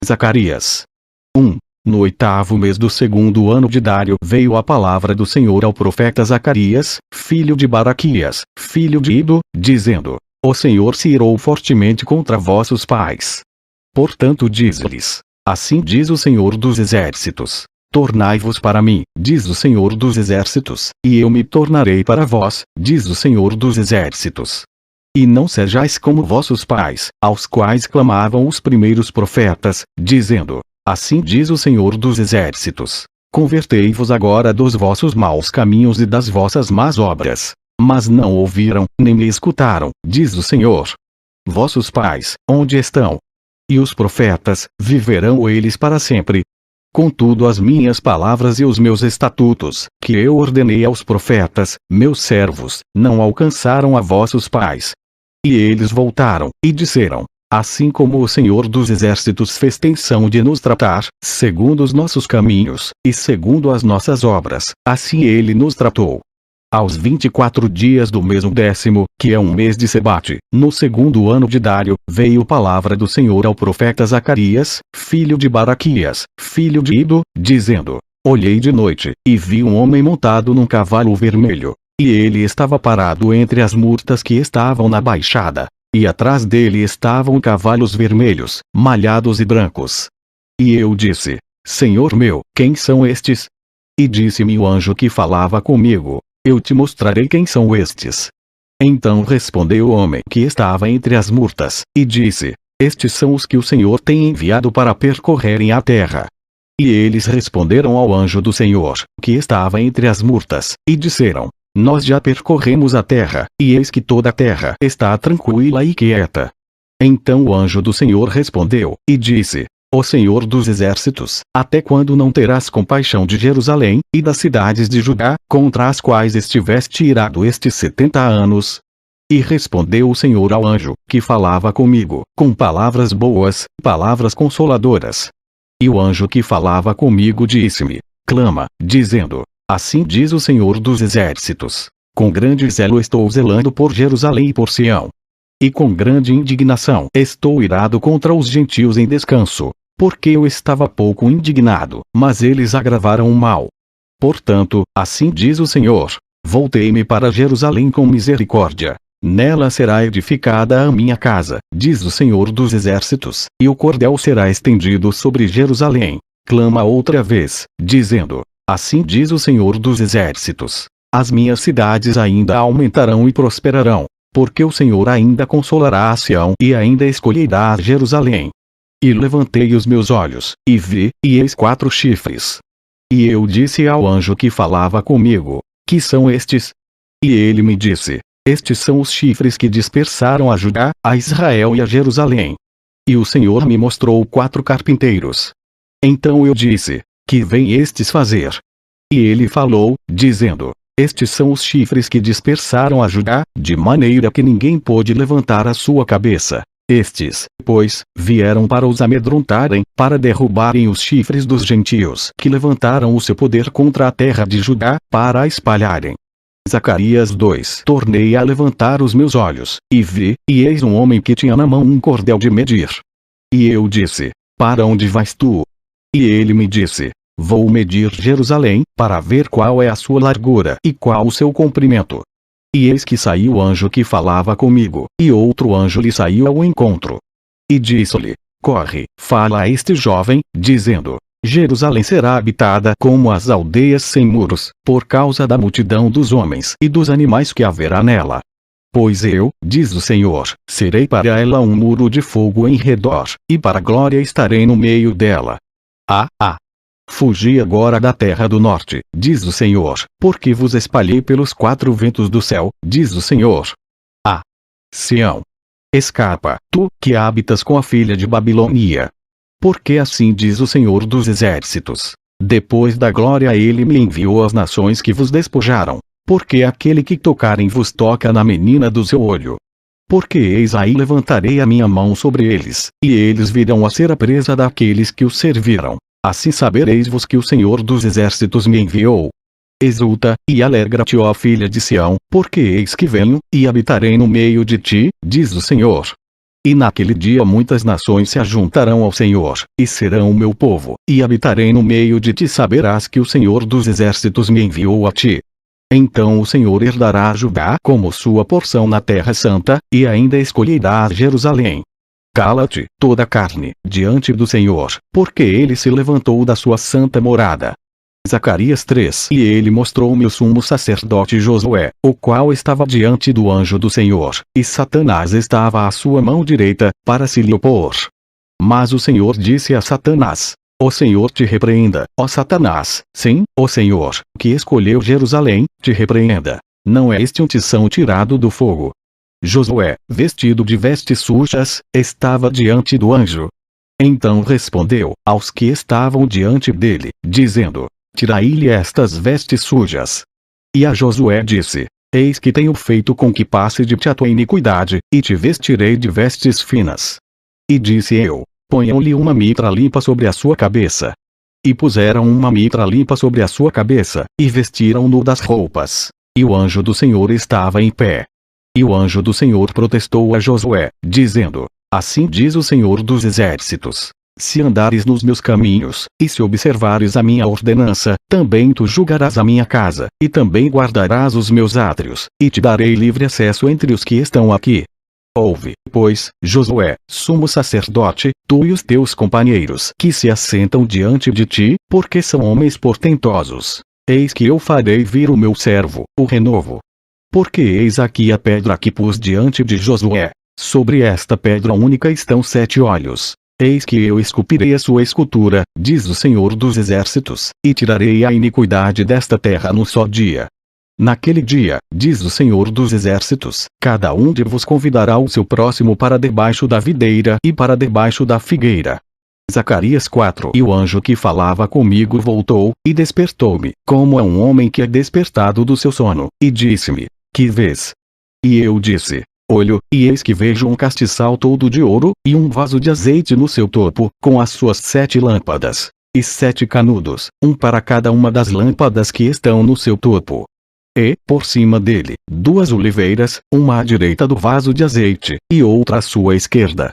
Zacarias 1. No 8º mês do 2º ano de Dário veio a palavra do Senhor ao profeta Zacarias, filho de Baraquias, filho de Ido, dizendo: O Senhor se irou fortemente contra vossos pais. Portanto diz-lhes: Assim diz o Senhor dos Exércitos: Tornai-vos para mim, diz o Senhor dos Exércitos, e eu me tornarei para vós, diz o Senhor dos Exércitos. E não sejais como vossos pais, aos quais clamavam os primeiros profetas, dizendo: Assim diz o Senhor dos Exércitos: Convertei-vos agora dos vossos maus caminhos e das vossas más obras. Mas não ouviram, nem me escutaram, diz o Senhor. Vossos pais, onde estão? E os profetas, viverão eles para sempre? Contudo as minhas palavras e os meus estatutos, que eu ordenei aos profetas, meus servos, não alcançaram a vossos pais. E eles voltaram, e disseram: Assim como o Senhor dos Exércitos fez tensão de nos tratar, segundo os nossos caminhos, e segundo as nossas obras, assim ele nos tratou. Aos 24 dias do mês 10º, que é um mês de Sebate, no 2º ano de Dário, veio palavra do Senhor ao profeta Zacarias, filho de Baraquias, filho de Ido, dizendo: Olhei de noite, e vi um homem montado num cavalo vermelho. E ele estava parado entre as murtas que estavam na baixada. E atrás dele estavam cavalos vermelhos, malhados e brancos. E eu disse: Senhor meu, quem são estes? E disse-me o anjo que falava comigo: Eu te mostrarei quem são estes. Então respondeu o homem que estava entre as murtas, e disse: Estes são os que o Senhor tem enviado para percorrerem a terra. E eles responderam ao anjo do Senhor, que estava entre as murtas, e disseram: Nós já percorremos a terra, e eis que toda a terra está tranquila e quieta. Então o anjo do Senhor respondeu, e disse: Ó Senhor dos Exércitos, até quando não terás compaixão de Jerusalém, e das cidades de Judá, contra as quais estiveste irado estes 70 anos? E respondeu o Senhor ao anjo, que falava comigo, com palavras boas, palavras consoladoras. E o anjo que falava comigo disse-me: Clama, dizendo: Assim diz o Senhor dos Exércitos: Com grande zelo estou zelando por Jerusalém e por Sião. E com grande indignação estou irado contra os gentios em descanso, porque eu estava pouco indignado, mas eles agravaram o mal. Portanto, assim diz o Senhor: Voltei-me para Jerusalém com misericórdia. Nela será edificada a minha casa, diz o Senhor dos Exércitos, e o cordel será estendido sobre Jerusalém. Clama outra vez, dizendo: Assim diz o Senhor dos Exércitos: As minhas cidades ainda aumentarão e prosperarão, porque o Senhor ainda consolará a Sião e ainda escolherá a Jerusalém. E levantei os meus olhos, e vi, e eis 4 chifres. E eu disse ao anjo que falava comigo: Que são estes? E ele me disse: Estes são os chifres que dispersaram a Judá, a Israel e a Jerusalém. E o Senhor me mostrou 4 carpinteiros. Então eu disse: Que vêm estes fazer? E ele falou, dizendo: Estes são os chifres que dispersaram a Judá, de maneira que ninguém pôde levantar a sua cabeça. Estes, pois, vieram para os amedrontarem, para derrubarem os chifres dos gentios que levantaram o seu poder contra a terra de Judá, para a espalharem. Zacarias 2. Tornei a levantar os meus olhos, e vi, e eis um homem que tinha na mão um cordel de medir. E eu disse: Para onde vais tu? E ele me disse: Vou medir Jerusalém, para ver qual é a sua largura e qual o seu comprimento. E eis que saiu o anjo que falava comigo, e outro anjo lhe saiu ao encontro. E disse-lhe: Corre, fala a este jovem, dizendo: Jerusalém será habitada como as aldeias sem muros, por causa da multidão dos homens e dos animais que haverá nela. Pois eu, diz o Senhor, serei para ela um muro de fogo em redor, e para a glória estarei no meio dela. Fugi agora da terra do norte, diz o Senhor, porque vos espalhei pelos 4 ventos do céu, diz o Senhor. Sião, escapa, tu, que habitas com a filha de Babilônia. Porque assim diz o Senhor dos Exércitos: Depois da glória ele me enviou às nações que vos despojaram, porque aquele que tocar em vos toca na menina do seu olho. Porque eis aí levantarei a minha mão sobre eles, e eles virão a ser a presa daqueles que os serviram. Assim sabereis-vos que o Senhor dos Exércitos me enviou. Exulta, e alegra-te, ó filha de Sião, porque eis que venho, e habitarei no meio de ti, diz o Senhor. E naquele dia muitas nações se ajuntarão ao Senhor, e serão o meu povo, e habitarei no meio de ti. Saberás que o Senhor dos exércitos me enviou a ti. Então o Senhor herdará Judá como sua porção na terra santa, e ainda escolherá Jerusalém. Cala-te, toda carne, diante do Senhor, porque ele se levantou da sua santa morada. Zacarias 3. E ele mostrou-me o sumo sacerdote Josué, o qual estava diante do anjo do Senhor, e Satanás estava à sua mão direita, para se lhe opor. Mas o Senhor disse a Satanás: O Senhor te repreenda, ó Satanás. Sim, o Senhor, que escolheu Jerusalém, te repreenda. Não é este um tição tirado do fogo? Josué, vestido de vestes sujas, estava diante do anjo. Então respondeu aos que estavam diante dele, dizendo: Tirai-lhe estas vestes sujas. E a Josué disse: Eis que tenho feito com que passe de ti a tua iniquidade, e te vestirei de vestes finas. E disse eu: Ponham-lhe uma mitra limpa sobre a sua cabeça. E puseram uma mitra limpa sobre a sua cabeça, e vestiram-no das roupas. E o anjo do Senhor estava em pé. E o anjo do Senhor protestou a Josué, dizendo: Assim diz o Senhor dos exércitos: Se andares nos meus caminhos, e se observares a minha ordenança, também tu julgarás a minha casa, e também guardarás os meus átrios, e te darei livre acesso entre os que estão aqui. Ouve, pois, Josué, sumo sacerdote, tu e os teus companheiros que se assentam diante de ti, porque são homens portentosos. Eis que eu farei vir o meu servo, o renovo. Porque eis aqui a pedra que pus diante de Josué. Sobre esta pedra única estão 7 olhos. Eis que eu esculpirei a sua escultura, diz o Senhor dos exércitos, e tirarei a iniquidade desta terra no só dia. Naquele dia, diz o Senhor dos exércitos, cada um de vos convidará o seu próximo para debaixo da videira e para debaixo da figueira. Zacarias 4. E o anjo que falava comigo voltou, e despertou-me, como a um homem que é despertado do seu sono, e disse-me: Que vês? E eu disse: Olho, e eis que vejo um castiçal todo de ouro, e um vaso de azeite no seu topo, com as suas 7 lâmpadas, e 7 canudos, um para cada uma das lâmpadas que estão no seu topo. E, por cima dele, 2 oliveiras, uma à direita do vaso de azeite, e outra à sua esquerda.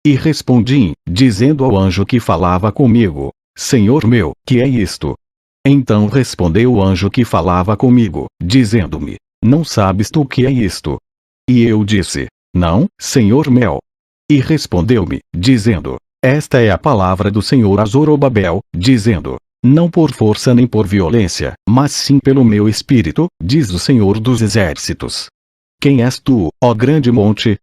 E respondi, dizendo ao anjo que falava comigo: Senhor meu, que é isto? Então respondeu o anjo que falava comigo, dizendo-me: Não sabes tu o que é isto? E eu disse: Não, Senhor meu. E respondeu-me, dizendo: Esta é a palavra do Senhor a Zorobabel, dizendo: Não por força nem por violência, mas sim pelo meu espírito, diz o Senhor dos exércitos. Quem és tu, ó grande monte?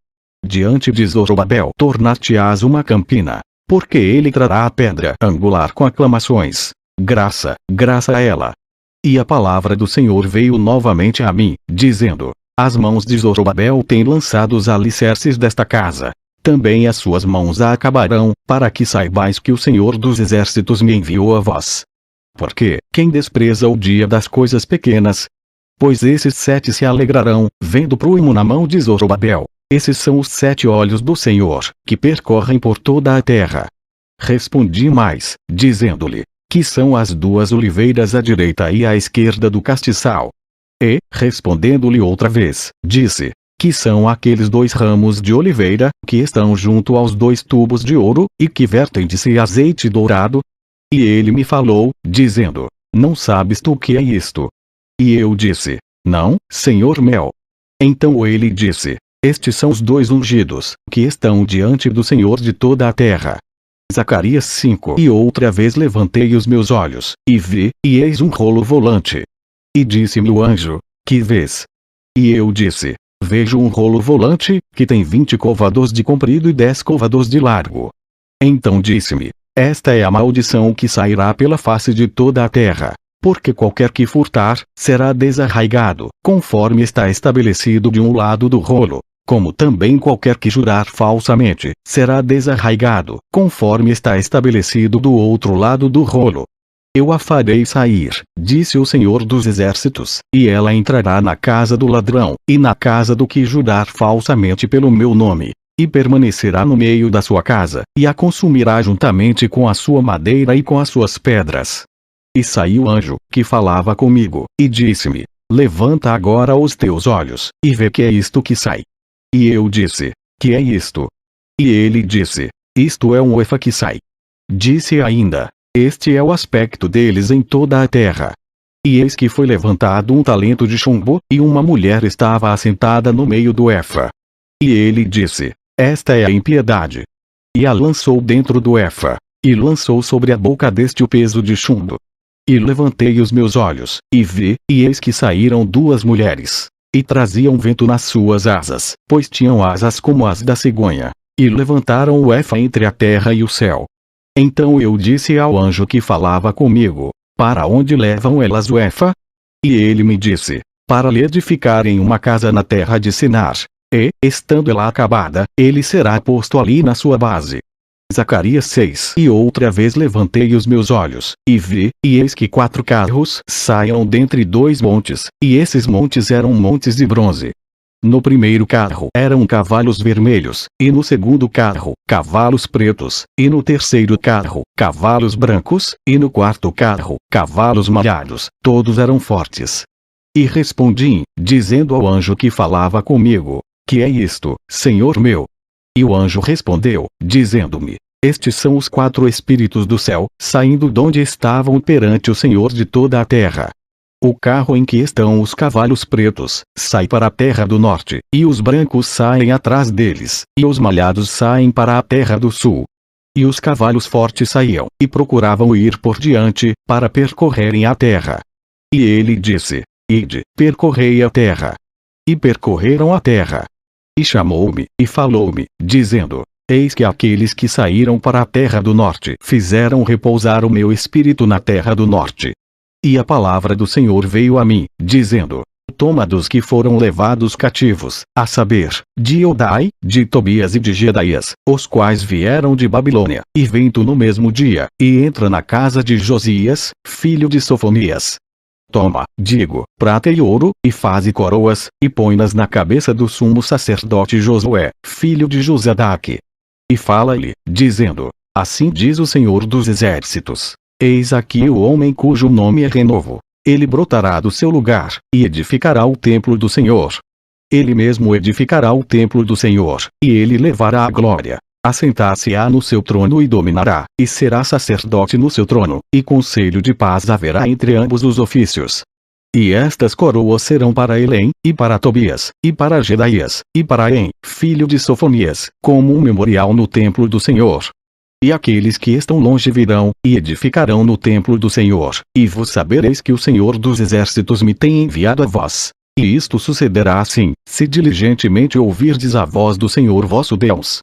Diante de Zorobabel tornar-te-ás uma campina, porque ele trará a pedra angular com aclamações. Graça, graça a ela. E a palavra do Senhor veio novamente a mim, dizendo: As mãos de Zorobabel têm lançado os alicerces desta casa. Também as suas mãos a acabarão, para que saibais que o Senhor dos exércitos me enviou a vós. Porque, quem despreza o dia das coisas pequenas? Pois esses 7 se alegrarão, vendo pruimo na mão de Zorobabel. Esses são os 7 olhos do Senhor, que percorrem por toda a terra. Respondi mais, dizendo-lhe: Que são as 2 oliveiras à direita e à esquerda do castiçal? E, respondendo-lhe outra vez, disse: Que são aqueles 2 ramos de oliveira, que estão junto aos 2 tubos de ouro, e que vertem de si azeite dourado? E ele me falou, dizendo: Não sabes tu o que é isto? E eu disse: Não, Senhor meu. Então ele disse: Estes são os 2 ungidos, que estão diante do Senhor de toda a terra. Zacarias 5. E outra vez levantei os meus olhos, e vi, e eis um rolo volante. E disse-me o anjo: Que vês? E eu disse: Vejo um rolo volante, que tem 20 côvados de comprido e 10 côvados de largo. Então disse-me: Esta é a maldição que sairá pela face de toda a terra. Porque qualquer que furtar, será desarraigado, conforme está estabelecido de um lado do rolo. Como também qualquer que jurar falsamente, será desarraigado, conforme está estabelecido do outro lado do rolo. Eu a farei sair, disse o Senhor dos exércitos, e ela entrará na casa do ladrão, e na casa do que jurar falsamente pelo meu nome, e permanecerá no meio da sua casa, e a consumirá juntamente com a sua madeira e com as suas pedras. E saiu o anjo, que falava comigo, e disse-me: Levanta agora os teus olhos, e vê que é isto que sai. E eu disse: Que é isto? E ele disse: Isto é um efa que sai. Disse ainda: Este é o aspecto deles em toda a terra. E eis que foi levantado um talento de chumbo, e uma mulher estava assentada no meio do efa. E ele disse: Esta é a impiedade. E a lançou dentro do efa, e lançou sobre a boca deste o peso de chumbo. E levantei os meus olhos, e vi, e eis que saíram duas mulheres, e traziam vento nas suas asas, pois tinham asas como as da cegonha, e levantaram o efa entre a terra e o céu. Então eu disse ao anjo que falava comigo: Para onde levam elas o efa? E ele me disse: Para lhe edificarem uma casa na terra de Sinar. E, estando ela acabada, ele será posto ali na sua base. Zacarias 6. E outra vez levantei os meus olhos, e vi, e eis que 4 carros saiam dentre 2 montes, e esses montes eram montes de bronze. No primeiro carro eram cavalos vermelhos, e no segundo carro, cavalos pretos, e no terceiro carro, cavalos brancos, e no quarto carro, cavalos malhados, todos eram fortes. E respondi, dizendo ao anjo que falava comigo: Que é isto, Senhor meu? E o anjo respondeu, dizendo-me: Estes são os 4 espíritos do céu, saindo donde estavam perante o Senhor de toda a terra. O carro em que estão os cavalos pretos, sai para a terra do norte, e os brancos saem atrás deles, e os malhados saem para a terra do sul. E os cavalos fortes saíam, e procuravam ir por diante, para percorrerem a terra. E ele disse: Ide, percorrei a terra. E percorreram a terra. E chamou-me, e falou-me, dizendo: Eis que aqueles que saíram para a terra do norte fizeram repousar o meu espírito na terra do norte. E a palavra do Senhor veio a mim, dizendo: Toma dos que foram levados cativos, a saber, de Eldai, de Tobias e de Jedaías, os quais vieram de Babilônia, e vem tu no mesmo dia, e entra na casa de Josias, filho de Sofonias. Toma, digo, prata e ouro, e faze coroas, e põe-nas na cabeça do sumo sacerdote Josué, filho de Josadaque. E fala-lhe, dizendo: Assim diz o Senhor dos Exércitos: Eis aqui o homem cujo nome é Renovo. Ele brotará do seu lugar, e edificará o templo do Senhor. Ele mesmo edificará o templo do Senhor, e ele levará a glória. Assentar-se-á no seu trono e dominará, e será sacerdote no seu trono, e conselho de paz haverá entre ambos os ofícios. E estas coroas serão para Elém, e para Tobias, e para Jedaías, e para En, filho de Sofonias, como um memorial no templo do Senhor. E aqueles que estão longe virão, e edificarão no templo do Senhor, e vos sabereis que o Senhor dos Exércitos me tem enviado a vós. E isto sucederá assim, se diligentemente ouvirdes a voz do Senhor vosso Deus.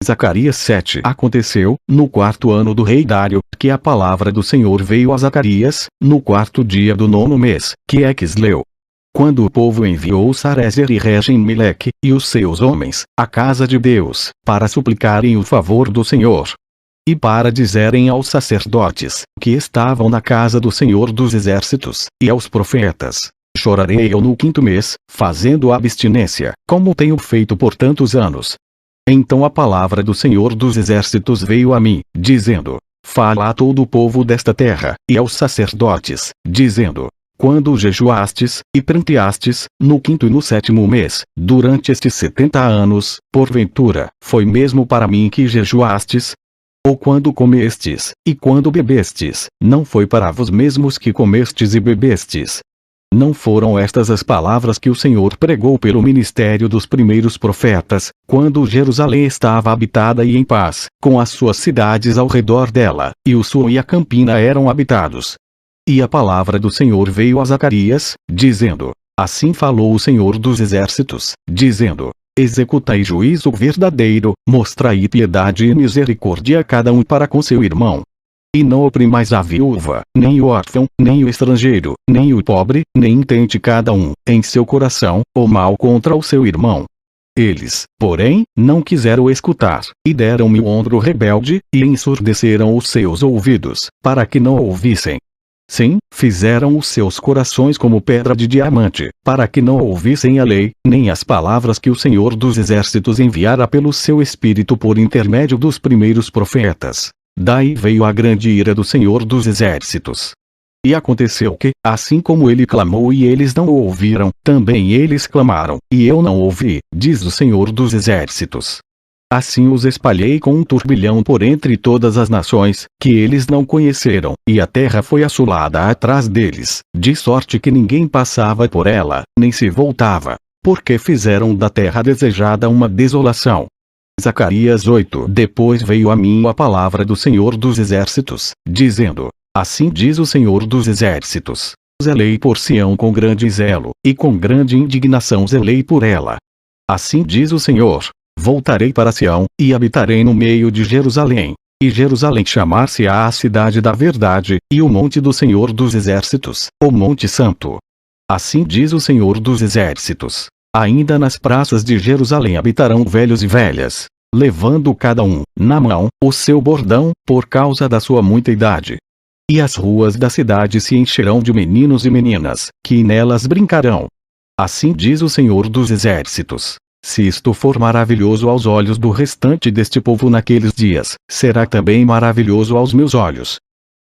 Zacarias 7. Aconteceu, no 4º ano do rei Dário, que a palavra do Senhor veio a Zacarias, no 4º dia do 9º mês, que é Quisleu. Quando o povo enviou Sarezer e Regem-Meleque, e os seus homens, à casa de Deus, para suplicarem o favor do Senhor. E para dizerem aos sacerdotes, que estavam na casa do Senhor dos Exércitos, e aos profetas: Chorarei eu no 5º mês, fazendo abstinência, como tenho feito por tantos anos. Então a palavra do Senhor dos Exércitos veio a mim, dizendo: Fala a todo o povo desta terra, e aos sacerdotes, dizendo: Quando jejuastes, e pranteastes, no 5º e no 7º mês, durante estes 70 anos, porventura, foi mesmo para mim que jejuastes? Ou quando comestes, e quando bebestes, não foi para vós mesmos que comestes e bebestes? Não foram estas as palavras que o Senhor pregou pelo ministério dos primeiros profetas, quando Jerusalém estava habitada e em paz, com as suas cidades ao redor dela, e o sul e a campina eram habitados? E a palavra do Senhor veio a Zacarias, dizendo: Assim falou o Senhor dos Exércitos, dizendo: Executai juízo verdadeiro, mostrai piedade e misericórdia a cada um para com seu irmão. E não oprimais a viúva, nem o órfão, nem o estrangeiro, nem o pobre, nem intente cada um, em seu coração, o mal contra o seu irmão. Eles, porém, não quiseram escutar, e deram-me o ombro rebelde, e ensurdeceram os seus ouvidos, para que não ouvissem. Sim, fizeram os seus corações como pedra de diamante, para que não ouvissem a lei, nem as palavras que o Senhor dos Exércitos enviara pelo seu Espírito por intermédio dos primeiros profetas. Daí veio a grande ira do Senhor dos Exércitos. E aconteceu que, assim como ele clamou e eles não o ouviram, também eles clamaram, e eu não ouvi, diz o Senhor dos Exércitos. Assim os espalhei com um turbilhão por entre todas as nações, que eles não conheceram, e a terra foi assolada atrás deles, de sorte que ninguém passava por ela, nem se voltava, porque fizeram da terra desejada uma desolação. Zacarias 8. Depois veio a mim a palavra do Senhor dos Exércitos, dizendo: Assim diz o Senhor dos Exércitos: Zelei por Sião com grande zelo, e com grande indignação zelei por ela. Assim diz o Senhor: Voltarei para Sião, e habitarei no meio de Jerusalém. E Jerusalém chamar-se-á a cidade da verdade, e o monte do Senhor dos Exércitos, o monte santo. Assim diz o Senhor dos Exércitos: Ainda nas praças de Jerusalém habitarão velhos e velhas, levando cada um, na mão, o seu bordão, por causa da sua muita idade. E as ruas da cidade se encherão de meninos e meninas, que nelas brincarão. Assim diz o Senhor dos Exércitos: Se isto for maravilhoso aos olhos do restante deste povo naqueles dias, será também maravilhoso aos meus olhos.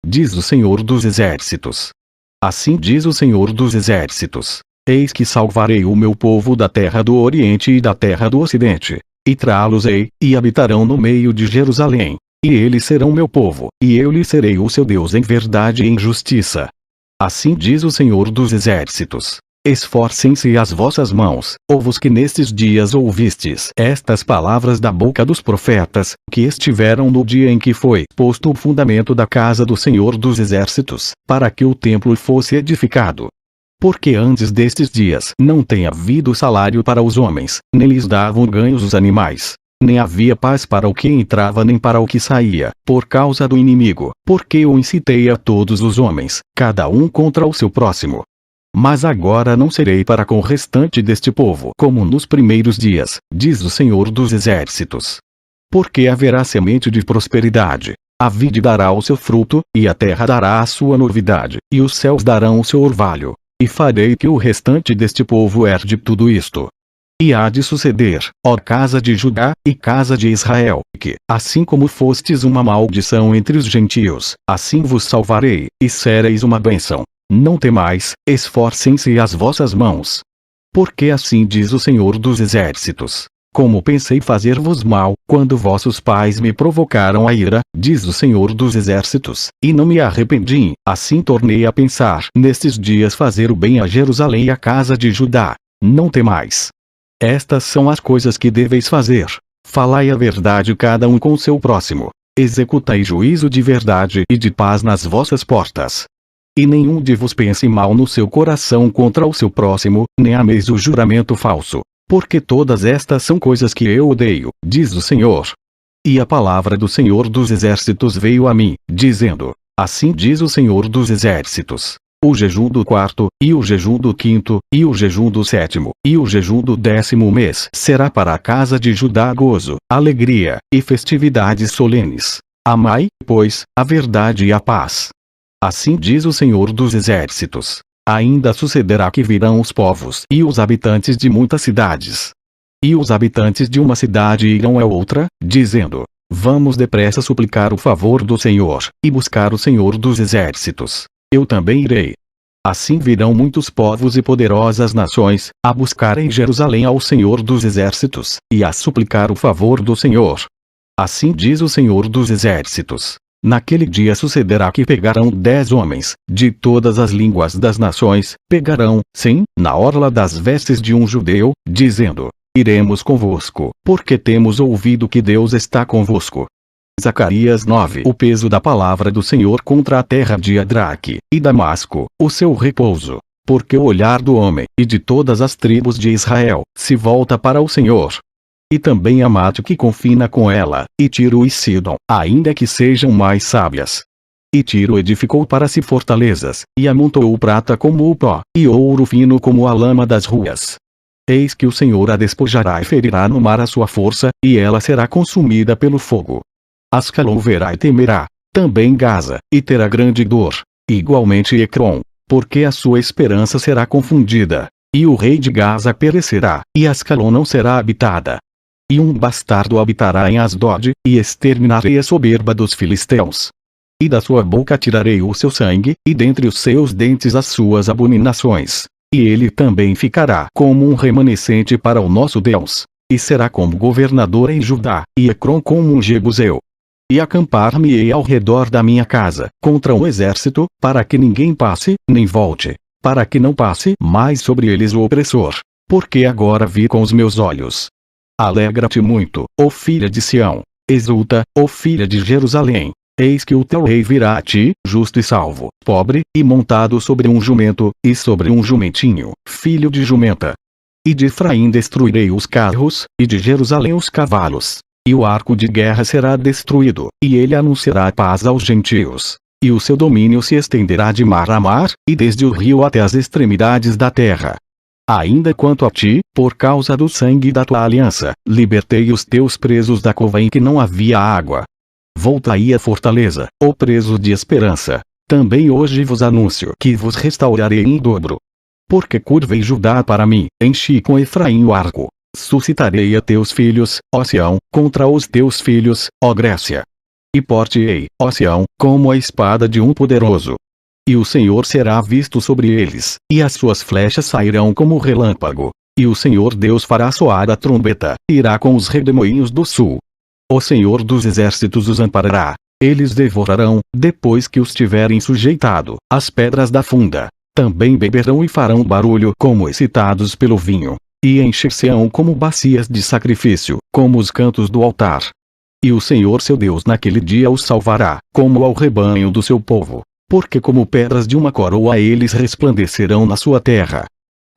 Diz o Senhor dos Exércitos. Assim diz o Senhor dos Exércitos: Eis que salvarei o meu povo da terra do Oriente e da terra do Ocidente, e trá-los-ei, e habitarão no meio de Jerusalém. E eles serão meu povo, e eu lhes serei o seu Deus em verdade e em justiça. Assim diz o Senhor dos Exércitos. Esforcem-se as vossas mãos, vós que nestes dias ouvistes estas palavras da boca dos profetas, que estiveram no dia em que foi posto o fundamento da casa do Senhor dos Exércitos, para que o templo fosse edificado. Porque antes destes dias não tem havido salário para os homens, nem lhes davam ganhos os animais. Nem havia paz para o que entrava nem para o que saía, por causa do inimigo, porque eu incitei a todos os homens, cada um contra o seu próximo. Mas agora não serei para com o restante deste povo como nos primeiros dias, diz o Senhor dos Exércitos. Porque haverá semente de prosperidade, a vide dará o seu fruto, e a terra dará a sua novidade, e os céus darão o seu orvalho, e farei que o restante deste povo herde tudo isto. E há de suceder, ó casa de Judá, e casa de Israel, que, assim como fostes uma maldição entre os gentios, assim vos salvarei, e sereis uma bênção. Não temais, esforcem-se as vossas mãos. Porque assim diz o Senhor dos Exércitos: Como pensei fazer-vos mal, quando vossos pais me provocaram a ira, diz o Senhor dos Exércitos, e não me arrependi, assim tornei a pensar nestes dias fazer o bem a Jerusalém e à casa de Judá. Não temais. Estas são as coisas que deveis fazer. Falai a verdade cada um com seu próximo. Executai juízo de verdade e de paz nas vossas portas. E nenhum de vos pense mal no seu coração contra o seu próximo, nem ameis o juramento falso. Porque todas estas são coisas que eu odeio, diz o Senhor. E a palavra do Senhor dos Exércitos veio a mim, dizendo: Assim diz o Senhor dos Exércitos: O jejum do 4º, e o jejum do 5º, e o jejum do 7º, e o jejum do 10º mês será para a casa de Judá gozo, alegria, e festividades solenes. Amai, pois, a verdade e a paz. Assim diz o Senhor dos Exércitos. Ainda sucederá que virão os povos e os habitantes de muitas cidades. E os habitantes de uma cidade irão a outra, dizendo: Vamos depressa suplicar o favor do Senhor, e buscar o Senhor dos Exércitos. Eu também irei. Assim virão muitos povos e poderosas nações, a buscar em Jerusalém ao Senhor dos Exércitos, e a suplicar o favor do Senhor. Assim diz o Senhor dos Exércitos. Naquele dia sucederá que pegarão 10 homens, de todas as línguas das nações, pegarão, sim, na orla das vestes de um judeu, dizendo: Iremos convosco, porque temos ouvido que Deus está convosco. Zacarias 9. O peso da palavra do Senhor contra a terra de Adraque, e Damasco, o seu repouso. Porque o olhar do homem, e de todas as tribos de Israel, se volta para o Senhor. E também Amate que confina com ela, e Tiro e Sidom, ainda que sejam mais sábias. E Tiro edificou para si fortalezas, e amontoou prata como o pó, e ouro fino como a lama das ruas. Eis que o Senhor a despojará e ferirá no mar a sua força, e ela será consumida pelo fogo. Ascalon verá e temerá, também Gaza, e terá grande dor, igualmente Ecrom, porque a sua esperança será confundida, e o rei de Gaza perecerá, e Ascalon não será habitada. E um bastardo habitará em Asdod, e exterminarei a soberba dos filisteus. E da sua boca tirarei o seu sangue, e dentre os seus dentes as suas abominações. E ele também ficará como um remanescente para o nosso Deus. e será como governador em Judá, e Ecrom como um jebuseu. E acampar-me-ei ao redor da minha casa, contra um exército, para que ninguém passe, nem volte, para que não passe mais sobre eles o opressor. Porque agora vi com os meus olhos. Alegra-te muito, ó filha de Sião. Exulta, ó filha de Jerusalém. Eis que o teu rei virá a ti, justo e salvo, pobre, e montado sobre um jumento, e sobre um jumentinho, filho de jumenta. E de Efraim destruirei os carros, e de Jerusalém os cavalos. E o arco de guerra será destruído, e ele anunciará paz aos gentios. E o seu domínio se estenderá de mar a mar, e desde o rio até as extremidades da terra. Ainda quanto a ti, por causa do sangue da tua aliança, libertei os teus presos da cova em que não havia água. Voltai à fortaleza, ó presos de esperança. Também hoje vos anuncio que vos restaurarei em dobro. Porque curvei Judá para mim, enchi com Efraim o arco. Suscitarei a teus filhos, ó Sião, contra os teus filhos, ó Grécia. E porte-ei, ó Sião, como a espada de um poderoso. E o Senhor será visto sobre eles, e as suas flechas sairão como relâmpago. E o Senhor Deus fará soar a trombeta, irá com os redemoinhos do sul. O Senhor dos exércitos os amparará. Eles devorarão, depois que os tiverem sujeitado, as pedras da funda. Também beberão e farão barulho como excitados pelo vinho. E encher-se-ão como bacias de sacrifício, como os cantos do altar. E o Senhor seu Deus naquele dia os salvará, como ao rebanho do seu povo. Porque como pedras de uma coroa eles resplandecerão na sua terra.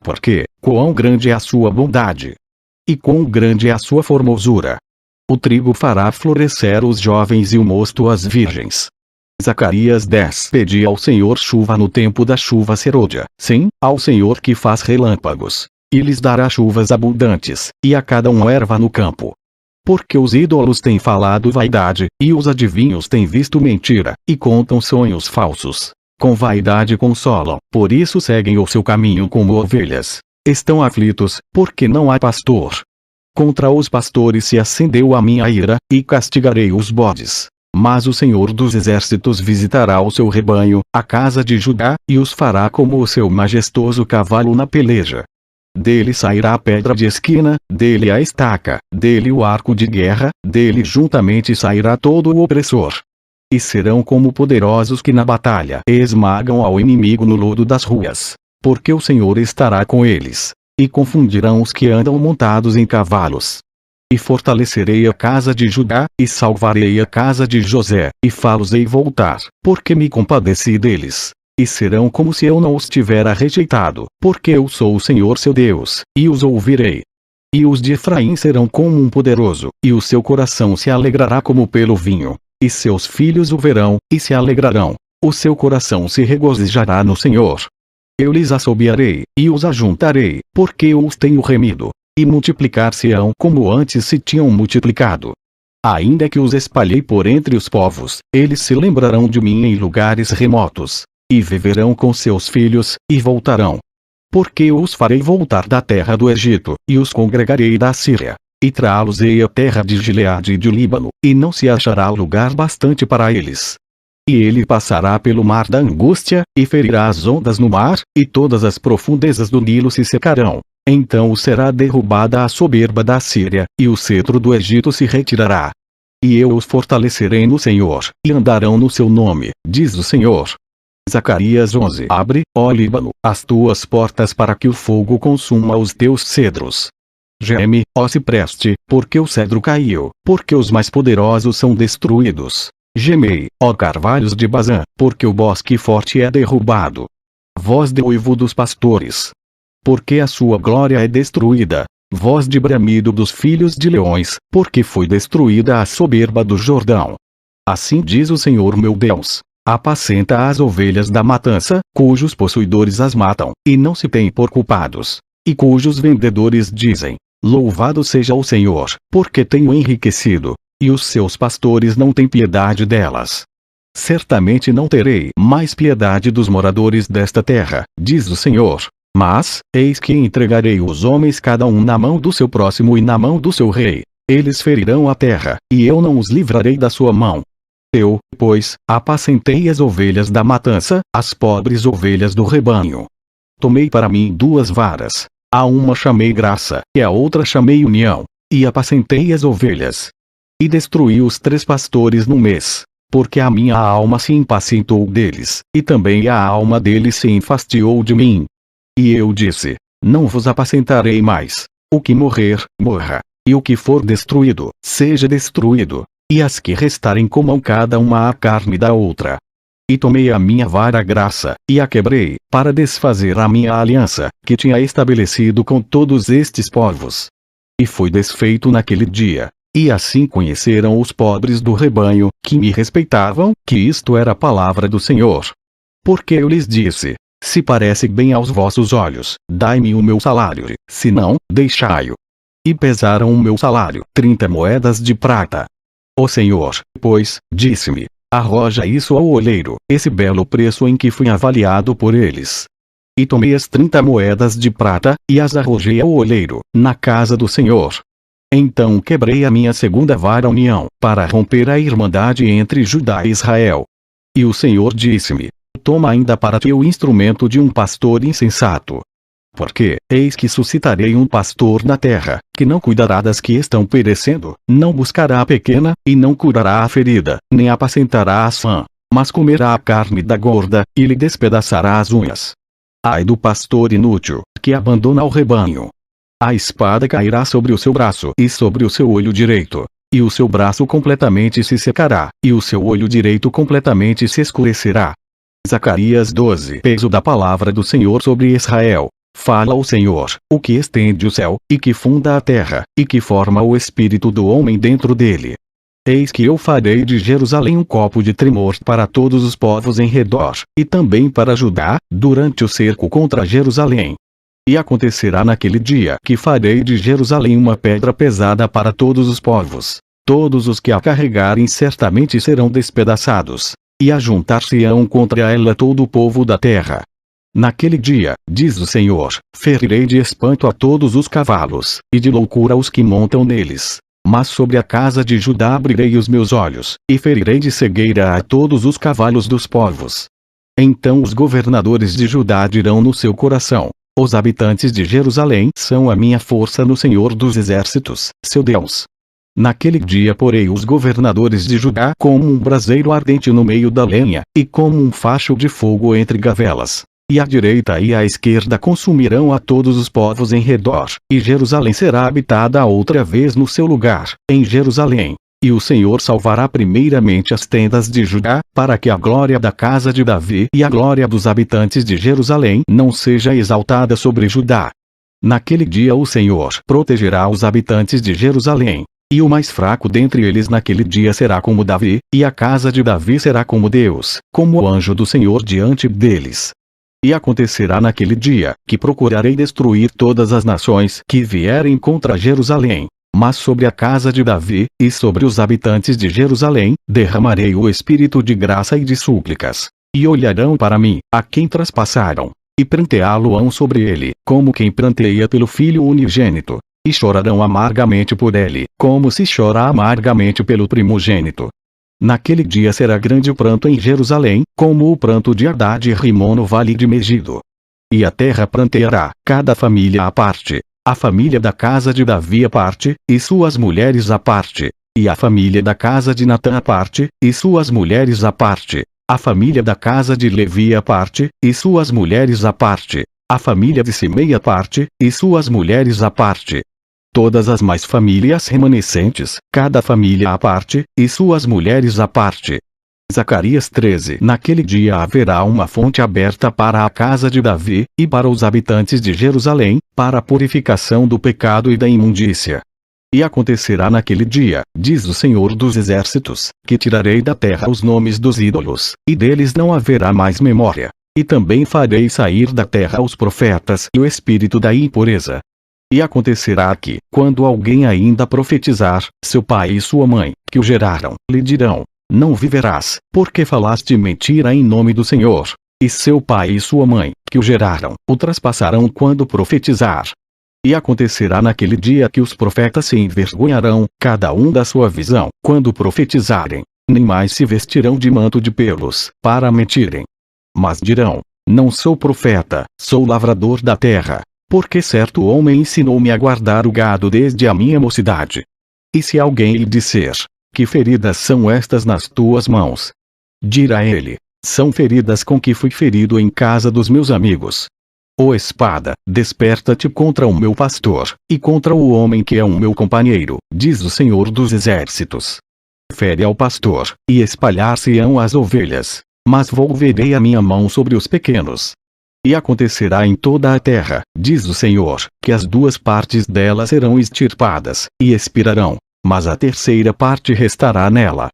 Porque, quão grande é a sua bondade! E quão grande é a sua formosura! O trigo fará florescer os jovens e o mosto as virgens. Zacarias 10. Pedi ao Senhor chuva no tempo da chuva serôdia, sim, ao Senhor que faz relâmpagos. E lhes dará chuvas abundantes, e a cada um erva no campo. Porque os ídolos têm falado vaidade, e os adivinhos têm visto mentira, e contam sonhos falsos. Com vaidade consolam, por isso seguem o seu caminho como ovelhas. Estão aflitos, porque não há pastor. Contra os pastores se acendeu a minha ira, e castigarei os bodes. Mas o Senhor dos exércitos visitará o seu rebanho, a casa de Judá, e os fará como o seu majestoso cavalo na peleja. Dele sairá a pedra de esquina, dele a estaca, dele o arco de guerra, dele juntamente sairá todo o opressor. E serão como poderosos que na batalha esmagam ao inimigo no lodo das ruas. Porque o Senhor estará com eles. E confundirão os que andam montados em cavalos. E fortalecerei a casa de Judá, e salvarei a casa de José, e fá-los-ei voltar, porque me compadeci deles. E serão como se eu não os tivera rejeitado, porque eu sou o Senhor seu Deus, e os ouvirei. E os de Efraim serão como um poderoso, e o seu coração se alegrará como pelo vinho. E seus filhos o verão, e se alegrarão. O seu coração se regozijará no Senhor. Eu lhes assobiarei, e os ajuntarei, porque eu os tenho remido. E multiplicar-se-ão como antes se tinham multiplicado. Ainda que os espalhei por entre os povos, eles se lembrarão de mim em lugares remotos. E viverão com seus filhos, e voltarão. Porque eu os farei voltar da terra do Egito, e os congregarei da Síria. E trá-los-ei à terra de Gileade e de Líbano, e não se achará lugar bastante para eles. E ele passará pelo mar da angústia, e ferirá as ondas no mar, e todas as profundezas do Nilo se secarão. Então será derrubada a soberba da Síria, e o cetro do Egito se retirará. E eu os fortalecerei no Senhor, e andarão no seu nome, diz o Senhor. Zacarias 11. Abre, ó Líbano, as tuas portas para que o fogo consuma os teus cedros. Geme, ó cipreste, porque o cedro caiu, porque os mais poderosos são destruídos. Gemei, ó carvalhos de Bazã, porque o bosque forte é derrubado. Voz de uivo dos pastores. Porque a sua glória é destruída. Voz de bramido dos filhos de leões, porque foi destruída a soberba do Jordão. Assim diz o Senhor meu Deus. Apacenta as ovelhas da matança, cujos possuidores as matam, e não se têm por culpados. E cujos vendedores dizem, louvado seja o Senhor, porque tenho enriquecido. E os seus pastores não têm piedade delas. Certamente não terei mais piedade dos moradores desta terra, diz o Senhor. Mas, eis que entregarei os homens cada um na mão do seu próximo e na mão do seu rei. Eles ferirão a terra, e eu não os livrarei da sua mão. Eu, pois, apacentei as ovelhas da matança, as pobres ovelhas do rebanho. Tomei para mim 2 varas. A uma chamei graça, e a outra chamei união. e apacentei as ovelhas. E destruí os 3 pastores no mês, porque a minha alma se impacientou deles, e também a alma deles se enfastiou de mim. E eu disse: não vos apacentarei mais. O que morrer, morra, e o que for destruído, seja destruído, e as que restarem comam cada uma a carne da outra. E tomei a minha vara graça, e a quebrei, para desfazer a minha aliança, que tinha estabelecido com todos estes povos. E foi desfeito naquele dia. E assim conheceram os pobres do rebanho, que me respeitavam, que isto era a palavra do Senhor. Porque eu lhes disse: se parece bem aos vossos olhos, dai-me o meu salário, se não, deixai-o. E pesaram o meu salário, 30 moedas de prata. O Senhor, pois, disse-me: arroja isso ao oleiro, esse belo preço em que fui avaliado por eles. E tomei as 30 moedas de prata, e as arrojei ao oleiro, na casa do Senhor. Então quebrei a minha segunda vara união, para romper a irmandade entre Judá e Israel. E o Senhor disse-me: toma ainda para ti o instrumento de um pastor insensato. Porque, eis que suscitarei um pastor na terra, que não cuidará das que estão perecendo, não buscará a pequena, e não curará a ferida, nem apacentará a sã, mas comerá a carne da gorda, e lhe despedaçará as unhas. Ai do pastor inútil, que abandona o rebanho. A espada cairá sobre o seu braço e sobre o seu olho direito, e o seu braço completamente se secará, e o seu olho direito completamente se escurecerá. Zacarias 12. Peso da palavra do Senhor sobre Israel. Fala o Senhor, o que estende o céu, e que funda a terra, e que forma o espírito do homem dentro dele. Eis que eu farei de Jerusalém um copo de tremor para todos os povos em redor, e também para Judá, durante o cerco contra Jerusalém. E acontecerá naquele dia que farei de Jerusalém uma pedra pesada para todos os povos. Todos os que a carregarem certamente serão despedaçados, e ajuntar-se-ão contra ela todo o povo da terra. Naquele dia, diz o Senhor, ferirei de espanto a todos os cavalos, e de loucura os que montam neles. Mas sobre a casa de Judá abrirei os meus olhos, e ferirei de cegueira a todos os cavalos dos povos. Então os governadores de Judá dirão no seu coração: os habitantes de Jerusalém são a minha força no Senhor dos exércitos, seu Deus. Naquele dia porei os governadores de Judá como um braseiro ardente no meio da lenha, e como um facho de fogo entre gavelas. E à direita e à esquerda consumirão a todos os povos em redor, e Jerusalém será habitada outra vez no seu lugar, em Jerusalém. E o Senhor salvará primeiramente as tendas de Judá, para que a glória da casa de Davi e a glória dos habitantes de Jerusalém não seja exaltada sobre Judá. Naquele dia o Senhor protegerá os habitantes de Jerusalém. E o mais fraco dentre eles naquele dia será como Davi, e a casa de Davi será como Deus, como o anjo do Senhor diante deles. E acontecerá naquele dia, que procurarei destruir todas as nações que vierem contra Jerusalém. Mas sobre a casa de Davi, e sobre os habitantes de Jerusalém, derramarei o espírito de graça e de súplicas. E olharão para mim, a quem traspassaram, e pranteá-lo-ão sobre ele, como quem pranteia pelo filho unigênito. E chorarão amargamente por ele, como se chora amargamente pelo primogênito. Naquele dia será grande o pranto em Jerusalém, como o pranto de Haddad e Rimon no vale de Megido. E a terra pranteará, cada família à parte, a família da casa de Davi à parte, e suas mulheres à parte, e a família da casa de Natã à parte, e suas mulheres à parte, a família da casa de Levi à parte, e suas mulheres à parte, a família de Simei à parte, e suas mulheres à parte. Todas as mais famílias remanescentes, cada família à parte, e suas mulheres à parte. Zacarias 13. Naquele dia haverá uma fonte aberta para a casa de Davi, e para os habitantes de Jerusalém, para a purificação do pecado e da imundícia. E acontecerá naquele dia, diz o Senhor dos exércitos, que tirarei da terra os nomes dos ídolos, e deles não haverá mais memória. E também farei sair da terra os profetas e o espírito da impureza. E acontecerá que, quando alguém ainda profetizar, seu pai e sua mãe, que o geraram, lhe dirão: não viverás, porque falaste mentira em nome do Senhor. E seu pai e sua mãe, que o geraram, o traspassarão quando profetizar. E acontecerá naquele dia que os profetas se envergonharão, cada um da sua visão, quando profetizarem, nem mais se vestirão de manto de pelos, para mentirem. Mas dirão: não sou profeta, sou lavrador da terra. Porque certo homem ensinou-me a guardar o gado desde a minha mocidade. E se alguém lhe disser: que feridas são estas nas tuas mãos? Dirá ele: são feridas com que fui ferido em casa dos meus amigos. Ó espada, desperta-te contra o meu pastor, e contra o homem que é o meu companheiro, diz o Senhor dos Exércitos. Fere ao pastor, e espalhar-se-ão as ovelhas, mas volverei a minha mão sobre os pequenos. E acontecerá em toda a terra, diz o Senhor, que as duas partes dela serão extirpadas, e expirarão, mas a terceira parte restará nela.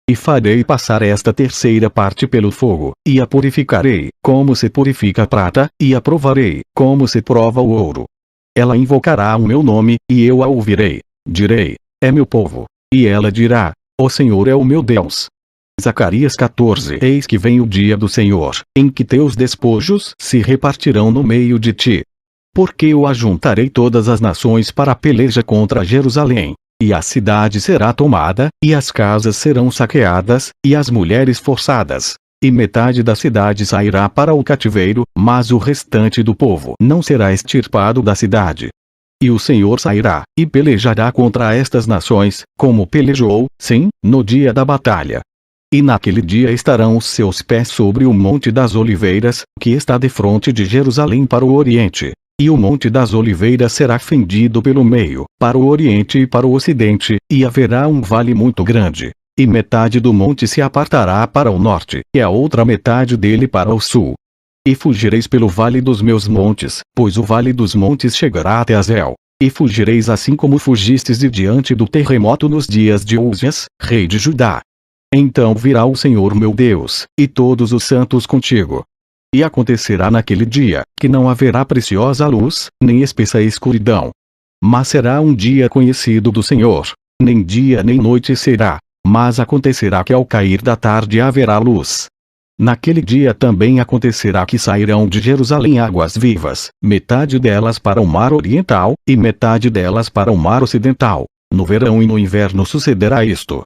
E farei passar esta terceira parte pelo fogo, e a purificarei, como se purifica a prata, e a provarei, como se prova o ouro. Ela invocará o meu nome, e eu a ouvirei. Direi: é meu povo. E ela dirá: o Senhor é o meu Deus. Zacarias 14. Eis que vem o dia do Senhor, em que teus despojos se repartirão no meio de ti. Porque eu ajuntarei todas as nações para a peleja contra Jerusalém. E a cidade será tomada, e as casas serão saqueadas, e as mulheres forçadas. E metade da cidade sairá para o cativeiro, mas o restante do povo não será extirpado da cidade. E o Senhor sairá, e pelejará contra estas nações, como pelejou, sim, no dia da batalha. E naquele dia estarão os seus pés sobre o Monte das Oliveiras, que está defronte de Jerusalém para o oriente. E o Monte das Oliveiras será fendido pelo meio, para o oriente e para o ocidente, e haverá um vale muito grande. E metade do monte se apartará para o norte, e a outra metade dele para o sul. E fugireis pelo vale dos meus montes, pois o vale dos montes chegará até Azel. E fugireis assim como fugistes de diante do terremoto nos dias de Úzias, rei de Judá. Então virá o Senhor meu Deus, e todos os santos contigo. E acontecerá naquele dia, que não haverá preciosa luz, nem espessa escuridão. Mas será um dia conhecido do Senhor. Nem dia nem noite será, mas acontecerá que ao cair da tarde haverá luz. Naquele dia também acontecerá que sairão de Jerusalém águas vivas, metade delas para o mar oriental, e metade delas para o mar ocidental. No verão e no inverno sucederá isto.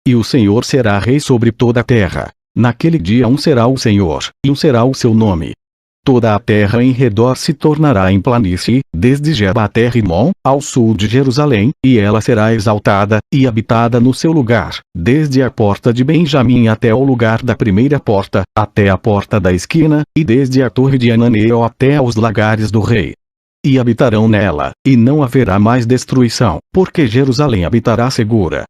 E o Senhor será rei sobre toda a terra. Naquele dia um será o Senhor, e um será o seu nome. Toda a terra em redor se tornará em planície, desde Geba até Rimon, ao sul de Jerusalém, e ela será exaltada, e habitada no seu lugar, desde a porta de Benjamim até o lugar da primeira porta, até a porta da esquina, e desde a torre de Ananeel até aos lagares do rei. E habitarão nela, e não haverá mais destruição, porque Jerusalém habitará segura.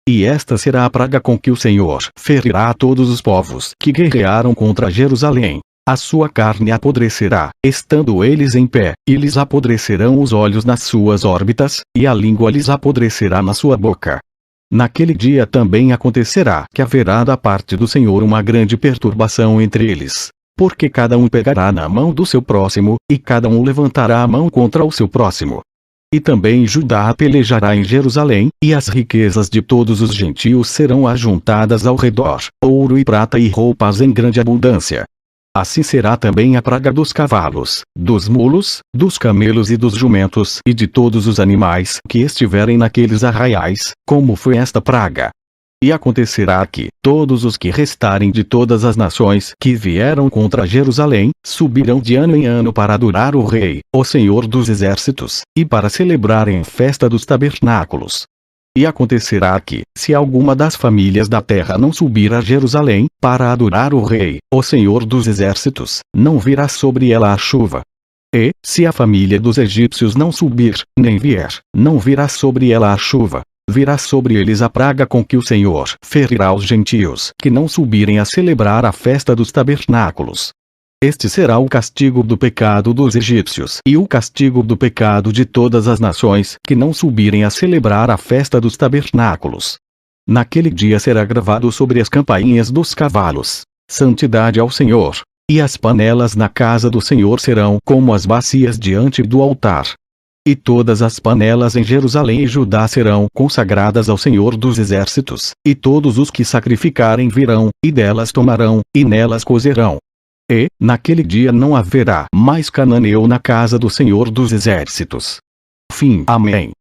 E esta será a praga com que o Senhor ferirá a todos os povos que guerrearam contra Jerusalém. A sua carne apodrecerá, estando eles em pé, e lhes apodrecerão os olhos nas suas órbitas, e a língua lhes apodrecerá na sua boca. Naquele dia também acontecerá que haverá da parte do Senhor uma grande perturbação entre eles. Porque cada um pegará na mão do seu próximo, e cada um levantará a mão contra o seu próximo. E também Judá pelejará em Jerusalém, e as riquezas de todos os gentios serão ajuntadas ao redor, ouro e prata e roupas em grande abundância. Assim será também a praga dos cavalos, dos mulos, dos camelos e dos jumentos e de todos os animais que estiverem naqueles arraiais, como foi esta praga. E acontecerá que todos os que restarem de todas as nações que vieram contra Jerusalém, subirão de ano em ano para adorar o Rei, o Senhor dos Exércitos, e para celebrarem a festa dos tabernáculos. E acontecerá que, se alguma das famílias da terra não subir a Jerusalém, para adorar o Rei, o Senhor dos Exércitos, não virá sobre ela a chuva. E, se a família dos egípcios não subir, nem vier, não virá sobre ela a chuva. Virá sobre eles a praga com que o Senhor ferirá os gentios que não subirem a celebrar a festa dos tabernáculos. Este será o castigo do pecado dos egípcios e o castigo do pecado de todas as nações que não subirem a celebrar a festa dos tabernáculos. Naquele dia será gravado sobre as campainhas dos cavalos: santidade ao Senhor. E as panelas na casa do Senhor serão como as bacias diante do altar. E todas as panelas em Jerusalém e Judá serão consagradas ao Senhor dos Exércitos, e todos os que sacrificarem virão, e delas tomarão, e nelas cozerão. E, naquele dia não haverá mais cananeu na casa do Senhor dos Exércitos. Fim. Amém.